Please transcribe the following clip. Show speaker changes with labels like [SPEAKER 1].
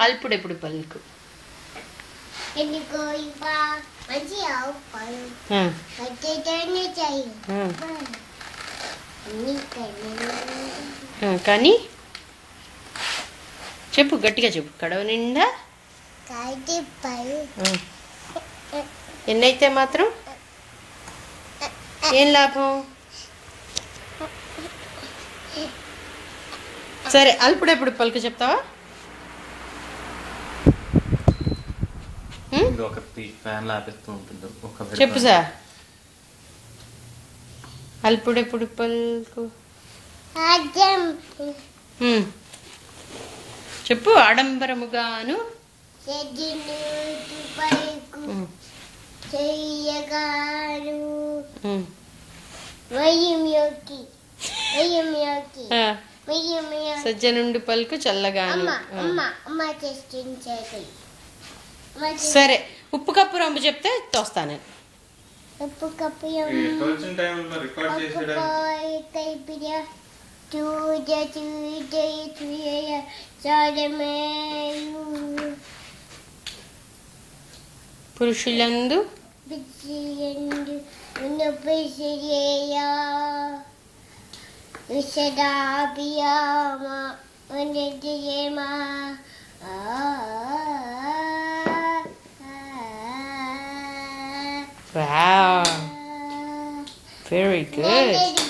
[SPEAKER 1] అల్పుడెప్పుడు పలుకు కానీ చెప్పు, గట్టిగా చెప్పు. కడవ నిండా ఎన్నైతే మాత్రం ఏం లాభం? సరే, అల్పుడెప్పుడు పలుకు చెప్తావా? చెప్పు సార్. అల్పుడెప్పుడు పలుకు చెప్పు. ఆడంబరముగాను సజ్జనుండి పలుకు చల్లగాను. సరే, ఉప్పు కప్పు రంబు చెప్తే తోస్తాను. ఉప్పు కప్పు పురుషులందు Wow, very good.